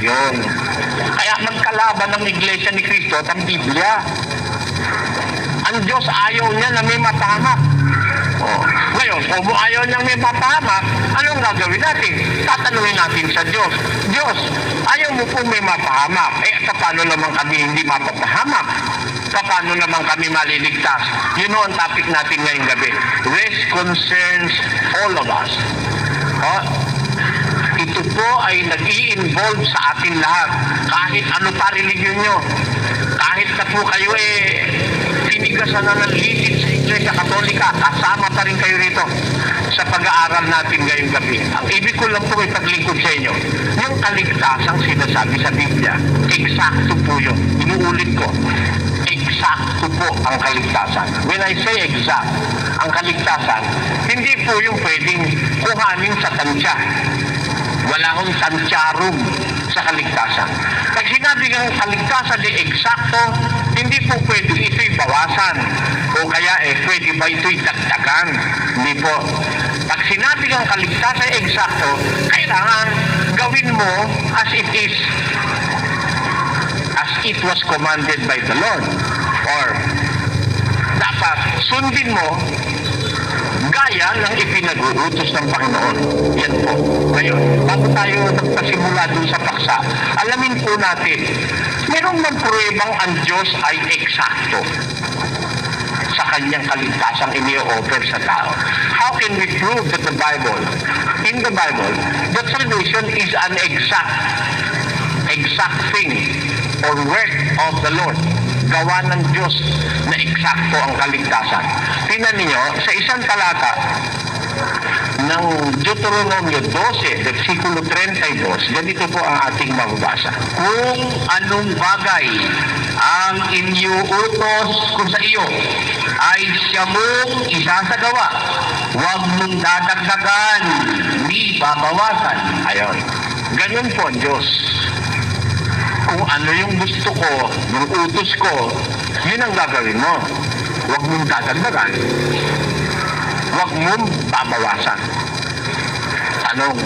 yun. Kaya magkalaban ng Iglesia ni Cristo at ang Biblia. Ang Diyos ayaw niya na may mapahamak. Ngayon, kung ayaw niyang may mapahamak, anong gagawin natin? Tatanungin natin sa Diyos, Diyos, ayaw mo po may mapahamak. Paano naman kami hindi mapapahamak? Paano naman kami maliligtas? Yun ang topic natin ngayong gabi. This concerns all of us. Ito po ay nag-i-involve sa atin lahat. Kahit ano pa religion nyo. Kahit na po kayo sinigasan na ng lisid sa Iglesia Katolika, kasama pa rin kayo rito sa pag-aaral natin ngayong gabi. Ang ibig ko lang po ipaglingkod sa inyo, yung kaligtasang sinasabi sa Biblia, eksakto po yun. Inuulit ko, eksakto po ang kaligtasan. When I say exact, ang kaligtasan, hindi po yung pwedeng kuhanin sa tansya. Wala akong tansyarum sa kaligtasan. Pag sinabi ng kaligtasan di eksakto, hindi po pwede ito'y bawasan. O kaya pwede ba ito'y dagdagan? Hindi po. Pag sinabi ng kaligtasan eksakto, kailangan gawin mo as it is. As it was commanded by the Lord. Or dapat sundin mo gaya ng ipinag-uutos ng Panginoon. Yan po. Ngayon, bago tayo magpasimula dun sa paksa, alamin po natin, merong magpruebang ang Diyos ay eksakto sa kanyang kaligtasang ini-offer sa tao. How can we prove that in the Bible, that salvation is an exact thing or work of the Lord? Gawa ng Diyos na eksakto ang kaligtasan. Tingnan ninyo, sa isang talata ng Deuteronomio 12, versikulo 32, ganito po ang ating mababasa. Kung anong bagay ang iniuutos ko sa iyo, ay siya mong isasagawa. Huwag mong dadagdagan, ni babawasan. Ayon. Ganun po ang Diyos. Kung ano yung gusto ko, yung utos ko, yun ang gagawin mo. Huwag mong dadagdagan. Huwag mong babawasan. Anong?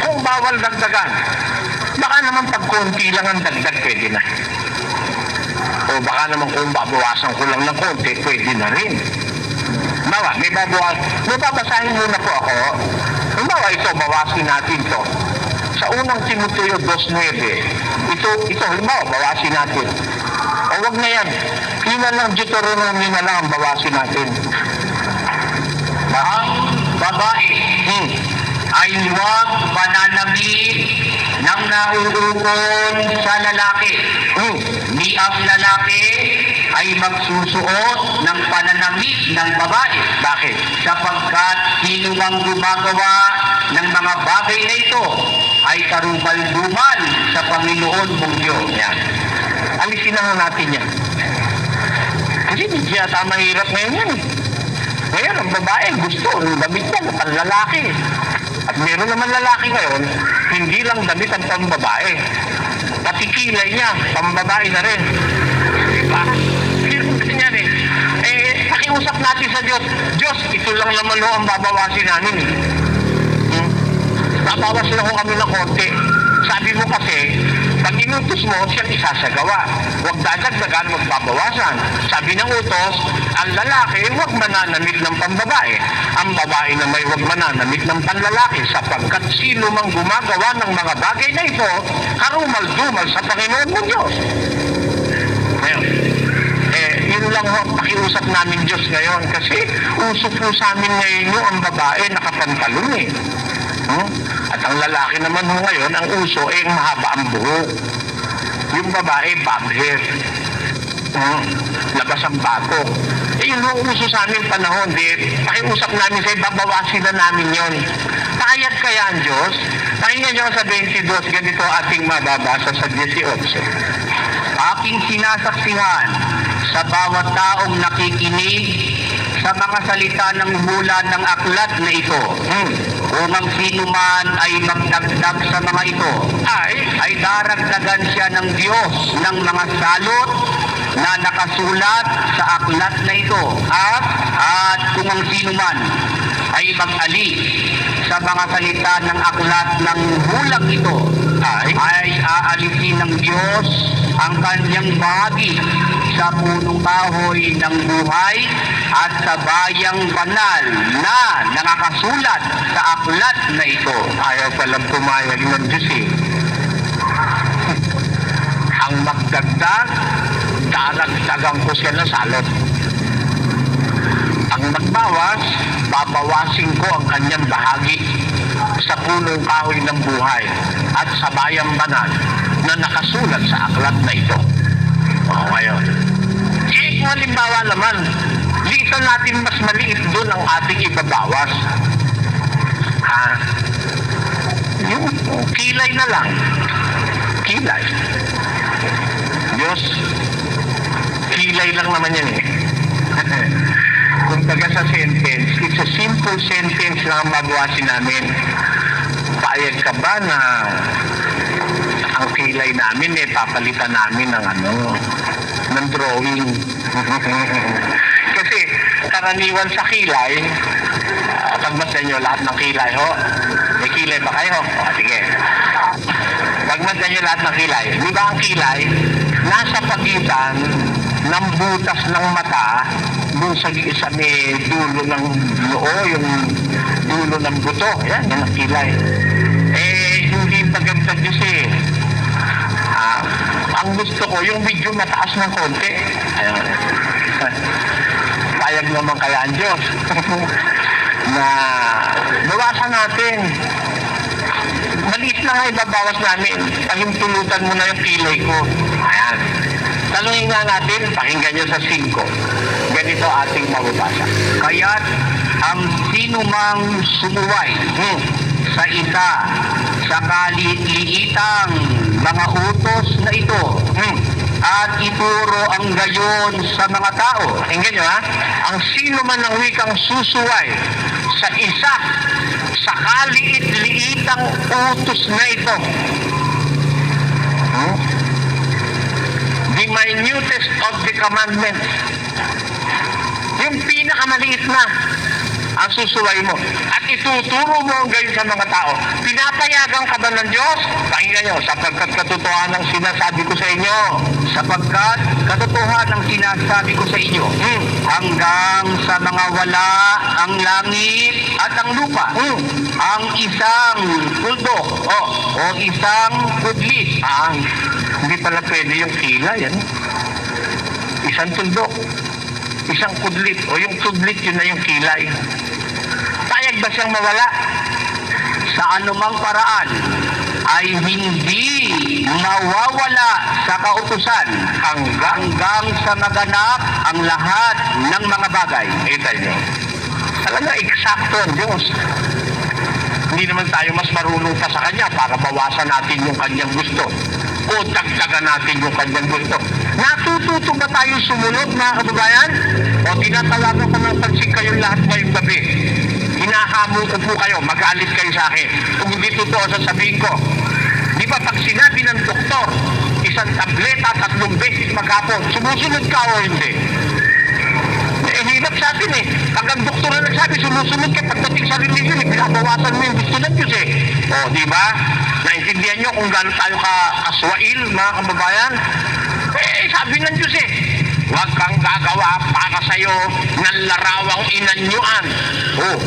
Kung bawal dagdagan, baka naman pag konti lang ang dagdag, pwede na. O baka naman kung babawasan ko lang ng konti, pwede na rin. Bawa, may babasahin muna po ako. Bawa ito, bawasin natin to. Sa unang Timoteo 2:9, ito halimbawa, bawasin natin. O wag na yan. Yun na lang, Deuteronomy na lang ang bawasin natin. Ang babae ay huwag mananamit ng nauukol sa lalaki. Ni ang lalaki ay magsusuot ng pananamit ng babae. Bakit? Sapagkat sino ang gumagawa ng mga bagay na ito ay karubal-dumal sa Panginoon mong Diyos. Yan. Alisin na natin yan. Kasi hindi yata mahirap ngayon yan. Ngayon, ang babae gusto, ang damit niya na panlalaki. At meron naman lalaki ngayon, hindi lang damit ang pambabae. Pati kilay niya, pambabae na rin. Diba? Meron yan pakiusap natin sa Diyos, Diyos, ito lang naman ho ang babawasin namin. Babawas lang ho kami ng konti. Sabi mo kasi, pag inutos mo, siyang isasagawa. Huwag dadagdagan, huwag babawasan. Sabi ng utos, ang lalaki, huwag mananamit ng pambabae. Ang babae na may huwag mananamit ng panlalaki, sapagkat sino mang gumagawa ng mga bagay na ito, karumal-dumal sa Panginoon mo Diyos. Ngayon, yun lang ho, pakiusap namin Diyos ngayon. Kasi uso po sa amin ngayon yung ang babae nakapantalon eh. At ang lalaki naman ho ngayon, ang uso ay mahaba ang buhok. Yung babae, bob hair. Labas ang batok. Yun ang uso sa aming panahon. Pakiusap namin sa'yo, babawasin na namin yun. Payag kaya ang Diyos? Pakinggan nyo sa 22, ganito ating mababasa sa 18. Aking sinasaksihan sa bawat taong nakikinig sa mga salita ng hula ng aklat na ito. Kung ang sino man ay magdagdag sa mga ito, ay daragdagan siya ng Diyos ng mga salot na nakasulat sa aklat na ito. At kung ang sino man ay mag-ali sa mga salita ng aklat ng bulag ito, ay aalisin ng Diyos ang kanyang bahagi sa punong kahoy ng buhay at sa bayang banal na nakakasulat sa aklat na ito. Ayaw palang pumayag ng Diyos eh. Ang magdagdag, daragdagan ko siya ng salot. Ang magbawas, babawasin ko ang kanyang bahagi sa punong kahoy ng buhay at sa bayang banal na nakasulat sa aklat na ito. O, ngayon. Kung halimbawa naman, dito natin mas maliit doon ang ating ibabawas. Ha? Yung kilay na lang. Kilay. Diyos, kilay lang naman yan eh. Kung taga sa sentence, it's a simple sentence lang ang mabawasin namin. Paayag ka ba na ang kilay namin eh, papalitan namin ng ng drawing. Kasi karaniwan sa kilay, pagmasdan nyo lahat ng kilay, ho? May kilay ba kayo? O, sige. Pagmasdan nyo lahat ng kilay. Di ba ang kilay, nasa pagitan ng butas ng mata, doon sa may dulo ng noo, yung dulo ng buto. Yan ang kilay. Eh, hindi maganda Diyos eh. Ang gusto ko, yung video mataas ng konti. Ayun. Payag naman kaya ang Diyos. Na bawasan natin. Maliit lang ay babawas namin. Pahintulutan mo na yung kilay ko. Ayan. Tanungin nga natin, pakinggan nyo sa 5. Ganito ating mababasa. Kaya't ang sinumang sumuway sa isa sa kaliitang mga utos na ito at ituro ang gayon sa mga tao. Pakinggan nyo ha, ang sino man ng wikang susuway sa isa sa kaliit-liitang utos na ito. The minutest of the commandments. Yung pinakamaliit na ang susuway mo. At ituturo mo ang gayon sa mga tao. Pinapayagan ka ba ng Diyos? Pakinggan nyo, sapagkat katotohanan ang sinasabi ko sa inyo. Sapagkat katotohanan ang sinasabi ko sa inyo, hanggang sa mga wala ang langit at ang lupa, ang isang tuldok o isang kudlit. Hindi pala pwede yung kilay, yan. Isang tuldok, isang kudlit, o yung kudlit, yun na yung kilay. Payag ba siyang mawala? Sa anumang paraan ay hindi mawawala sa kautusan hanggang sa maganap ang lahat ng mga bagay. Kita nyo. Talaga, eksakto ang Diyos. Hindi naman tayo mas marunong pa sa Kanya para bawasan natin yung Kanyang gusto o dagdagan natin yung Kanyang gusto. Natututo ba tayo sumunod, mga kababayan? O tinatawagan ko ng pansin kayong lahat ngayong gabi? Hinahamon ko po kayo, magalit kayo sa akin. Kung hindi totoo, sasabihin ko. Di ba pag sinabi ng doktor, isang tableta, 3 beses maghapon, sumusunod ka o hindi? Eh, hirap sa atin eh. Pag ang doktor na nagsabi, sumusunod ka, pagdating sa religion, pinabawasan mo yung gusto ng Diyos eh. O, di ba? Naintindihan nyo kung gano'n tayo kaswail, mga kababayan? Eh, sabi ng Diyos eh, huwag kang gagawa para sa'yo ng larawang inanyuan. Oh.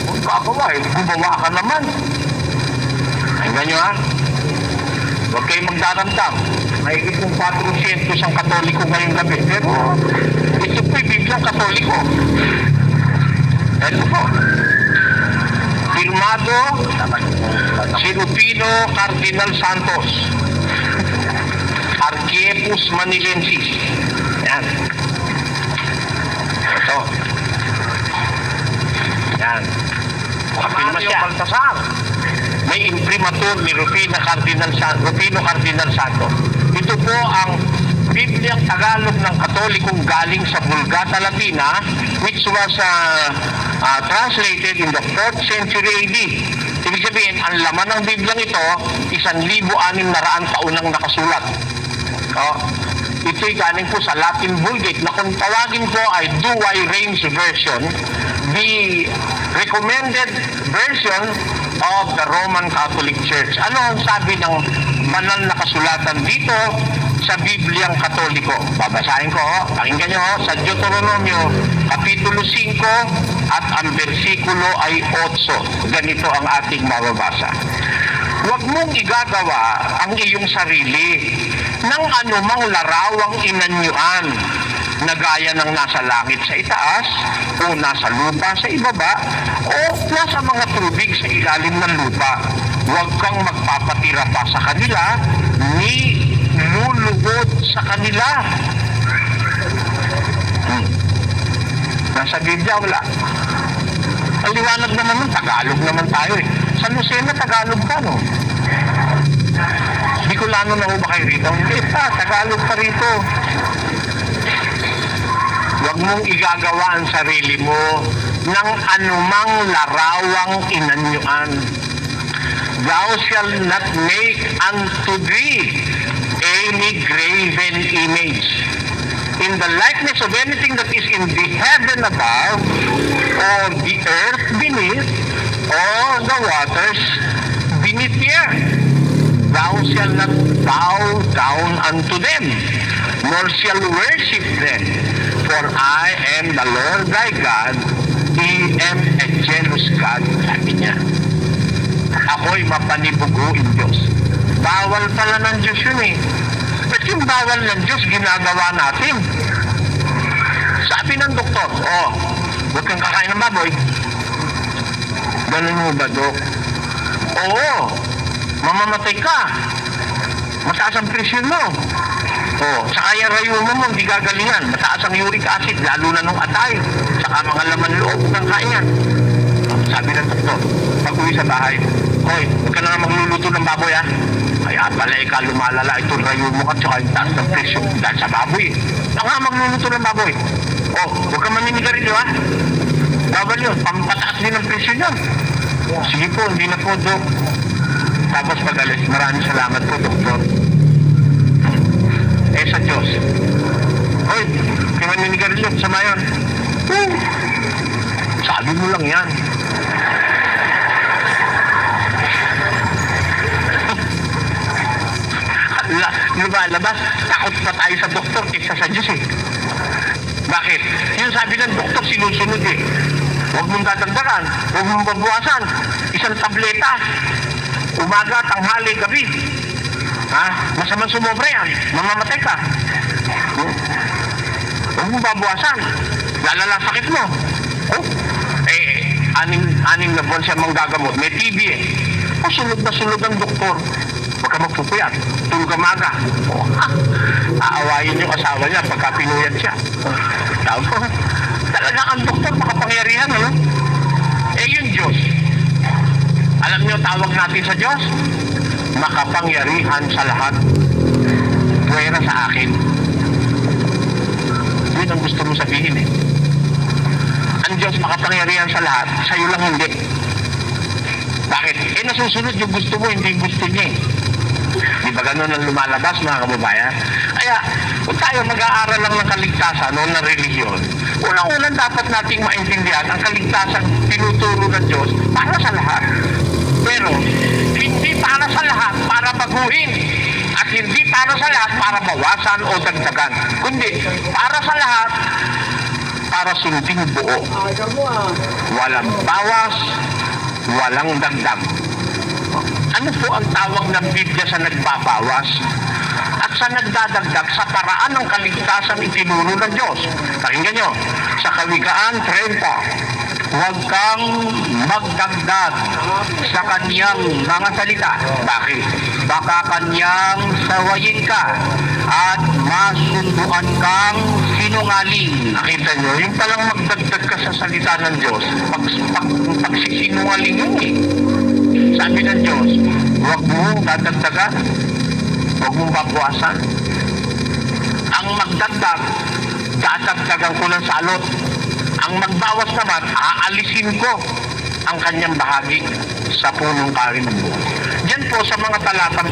Huwag gagawa eh, gumawa ka naman. Tingnan nyo ha. Huwag kayong magdaramdam. Mahigit kong 400 ang Katoliko ngayong gabi. Pero ito po'y Biblia Katoliko. Ito po. Firmado si Rufino Cardinal Santos, Arquiepus Manilensis. Yan. Ito. Yan. Kapilma siya. Baltasar. May imprimatur ni Rufino Cardinal Santos. Ito po ang Bibliang Tagalog ng Katolikong galing sa Vulgata Latina, which was translated in the 4th century AD. Ibig sabihin, ang laman ng Biblia ito, 1,600 taon nang nakasulat. Ito'y galing po sa Latin Vulgate na kung tawagin ko ay Douay Rheims version, the recommended version of the Roman Catholic Church. Ano ang sabi ng banal na kasulatan dito sa Bibliang Katoliko? Babasahin ko, pakinggan nyo, sa Deuteronomio Kapitulo 5 at ang bersikulo ay 8. Ganito ang ating mababasa. Huwag mong igagawa ang iyong sarili ng anumang larawang inanyuan na gaya ng nasa langit sa itaas o nasa lupa sa ibaba o nasa mga tubig sa ilalim ng lupa. Huwag kang magpapatira pa sa kanila ni lulugod sa kanila. Nasa Biblia wala. Ang liwanag naman nun, Tagalog naman tayo eh. Sa Lucena, Tagalog ka, no? Bicolano na ho ba kayo rito? Hindi pa, Tagalog pa rito. Huwag mong igagawa ang sarili mo ng anumang larawang inanyuan. Thou shalt not make unto thee any graven image in the likeness of anything that is in the heaven above, or the earth beneath, or the waters beneath the earth. Thou shalt not bow down unto them, nor shall worship them. For I am the Lord thy God, I am a jealous God. Sabi niya, ako'y mapanibuguin Diyos. Bawal pala ng Diyos yun eh. But yung bawal ng Diyos, ginagawa natin. Sabi ng doktor, huwag kang kakain ng baboy. Ganun mo ba, Dok? Oo, mamamatay ka. Mataas ang presyon mo. Saka yung rayuma mo, hindi gagalingan. Mataas ang uric acid, lalo na nung atay. Saka mga laman loob ng kain. Sabi ng doktor, pag-uwi sa bahay, hoy, huwag ka na magluluto ng baboy, ha? Kaya pala ikaw lumalala itong rayuma ka tsaka yung taas ng presyon dahil sa baboy. Ako nga magluluto ng baboy. Huwag ka maninigarilyo, ha? Bawal yun, pampataas din ang presyon yun. Sige po, hindi na po, Dok. Tapos pag-alis, maraming salamat po, Doktor. Sa Diyos. Hoy, kaya maninigarilyo, sama yun. Sabi mo lang yan. Lumalabas, takot pa tayo sa doktor kaysa sa Diyos eh. Bakit? Yung sabi ng doktor, sinusunod eh. Huwag mong dadagdagan, huwag mong babuwasan. Isang tableta, umaga, tanghali, gabi. Masamang sumobra yan, mamamatay ka. Huwag mong babuwasan, lalala sakit mo. Anim na buwan siya manggagamot, may TB eh. Sunod na sunod ang doktor. Huwag ka magpupuyat, tulog ka maga. Aawayin yung asawa niya pagka pinuyat siya. Tapos, talaga ang doktor makapangyarihan, ano? Yung Diyos. Alam niyo, tawag natin sa Diyos? Makapangyarihan sa lahat. Puwera sa akin. Yun ang gusto mo sabihin eh. Ang Diyos makapangyarihan sa lahat, sa'yo lang hindi. Bakit? Nasusunod yung gusto mo, hindi gusto niya eh. Di ba ganun ang lumalabas, mga kababayan? Kaya, kung tayo mag-aaral lang ng kaligtasan o ng relihiyon, unang-unang dapat nating maintindihan ang kaligtasan tinuturo ng Diyos para sa lahat. Pero, hindi para sa lahat para baguhin. At hindi para sa lahat para bawasan o dagdagan. Kundi, para sa lahat, para sunding buo. Walang bawas, walang dagdag. Ano po ang tawag ng Biblia sa nagbabawas? At sa nagdadagdag sa paraan ng kaligtasan itinuro ng Diyos. Pakinggan nyo, sa Kawikaan 30, huwag kang magdagdag sa kanyang mga salita. Bakit? Baka kanyang sawayin ka at masunduan kang sinungaling. Nakita nyo, yung palang magdagdag ka sa salita ng Diyos, pagsisinungaling yun eh. Sabi ng Diyos, huwag mong dadagdagan, huwag mong babawasan. Ang magdagdag, dadagdagan ko ng salot. Ang magbawas naman, aalisin ko ang kanyang bahagi sa punong karin ng buhay. Diyan po sa mga talatang